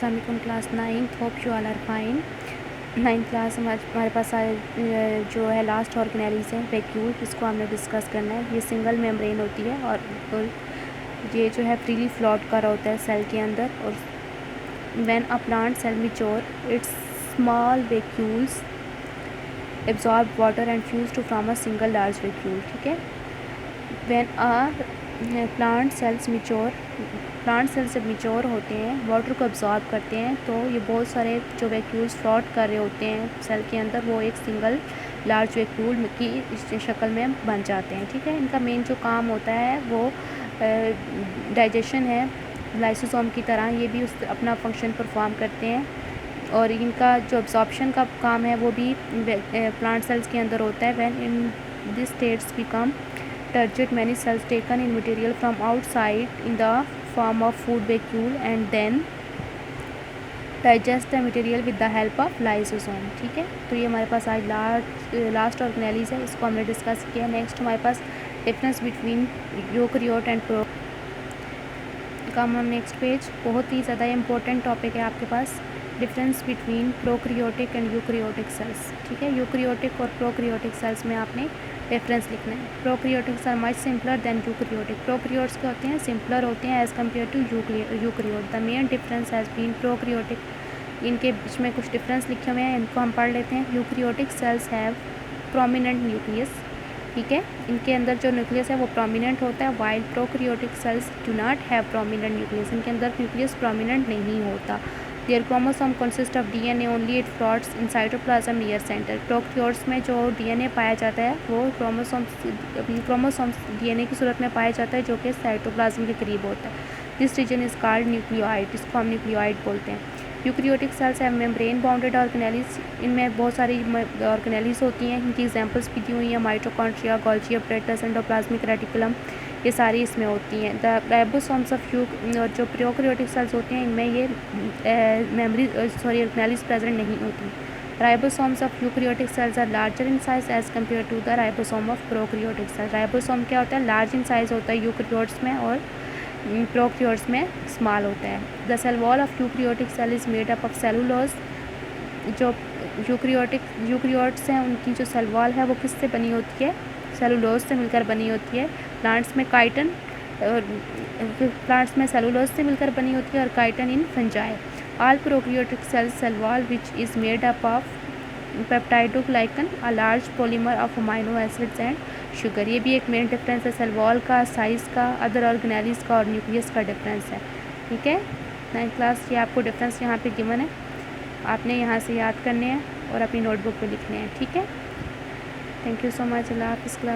अस्सलाम class 9th, hope you all are fine. 9th class में हमारे पास जो है लास्ट ऑर्गेनेलीज है वैक्यूल, इसको हमने डिस्कस करना है। ये सिंगल मेम्ब्रेन होती है और ये जो है फ्रीली फ्लोट कर होता है सेल के अंदर। और when a plant cell mature its small vacuoles absorb water and fuse to form a single large vacuole. ठीक है, when a plant cells mature, plant cells जब मैच्योर होते हैं वाटर को एब्जॉर्ब करते हैं, तो ये बहुत सारे जो वैक्यूल्स फ्लोट कर रहे होते हैं सेल के अंदर, वो एक सिंगल लार्ज वैक्यूल की शक्ल में बन जाते हैं। ठीक है, इनका मेन जो काम होता है वो डाइजेशन है। लाइसोसोम की तरह ये भी उस अपना फंक्शन परफॉर्म करते हैं, और इनका जो एब्जॉर्प्शन का काम है वो भी प्लांट सेल्स के अंदर होता है। When in this states become turgid, many cells taken in material from outside in the form of food vacuole and then digest the material with the help of lysosome। ठीक है, तो ये हमारे पास आज लास्ट ऑर्गेनेलीज है, इसको हमने discuss किया। नेक्स्ट हमारे पास difference between eukaryote and pro. Come on next page, बहुत ही ज़्यादा इंपॉर्टेंट टॉपिक है आपके पास, difference between prokaryotic and eukaryotic cells. ठीक है, यूकैरियोटिक और प्रोकैरियोटिक सेल्स में आपने डिफरेंस लिखना है। Prokaryotics are much simpler than eukaryotic. Prokaryotes क्या होते हैं, सिंपलर होते हैं as compare to eukaryote. The main difference has been prokaryotic, इनके बीच में कुछ डिफरेंस लिखे हुए हैं, इनको हम पढ़ लेते हैं। Eukaryotic cells have prominent nucleus. ठीक है, इनके अंदर जो न्यूक्लियस है वो प्रोमिनेंट होता है, while prokaryotic cells do not have prominent nucleus, इनके अंदर न्यूक्लियस प्रोमिनेंट नहीं होता। Their chromosome consist of DNA only, it floats in cytoplasm near centre. Prokaryotes में जो डीएनए पाया जाता है वो क्रोमोसोम्स डीएनए की सूरत में पाया जाता है, जो कि साइटोप्लाज्म के करीब होता है। This region is called nucleoid, इसको हम न्यूक्लियोइड बोलते हैं। Eukaryotic cells have membrane bounded organelles, इनमें बहुत सारी ऑर्गेनेलीज होती हैं, इनकी एग्जांपल्स भी दी हुई हैं, mitochondria, Golgi apparatus, endoplasmic reticulum, ये सारी इसमें होती हैं। द राइबोसोम्स ऑफ जो प्रोकैरियोटिक सेल्स होते हैं इनमें ये ऑर्गेनेलीज प्रेजेंट नहीं होती। Ribosomes of eukaryotic cells are larger in size as compare to the ribosome of prokaryotic cells. Ribosome क्या होता है, लार्ज इन साइज होता है यूकैरियोट्स में, और प्रोकैरियोट्स में स्मॉल होता है। The cell wall of eukaryotic cell is made up of cellulose. जो यूकैरियोट्स हैं उनकी जो सेल वॉल है वो किससे बनी होती है, सेलुलोज से मिलकर बनी होती है। प्लांट्स में काइटन, प्लांट्स में सेलुलोज से मिलकर बनी होती है, और chitin in fungi. All prokaryotic cells cell wall which is made up of peptidoglycan, a large polymer of amino acids and sugar. ये भी एक मेन डिफरेंस है, सेल वॉल का, साइज़ का, अदर ऑर्गेनेलीज का और न्यूक्लियस का डिफरेंस है। ठीक है, 9th क्लास ये आपको डिफरेंस यहाँ पे गिवन है, आपने यहाँ से याद करने हैं और अपनी नोटबुक पे लिखने हैं। ठीक है, थैंक यू सो मच, अल्लाह हाफ़िज़ क्लास।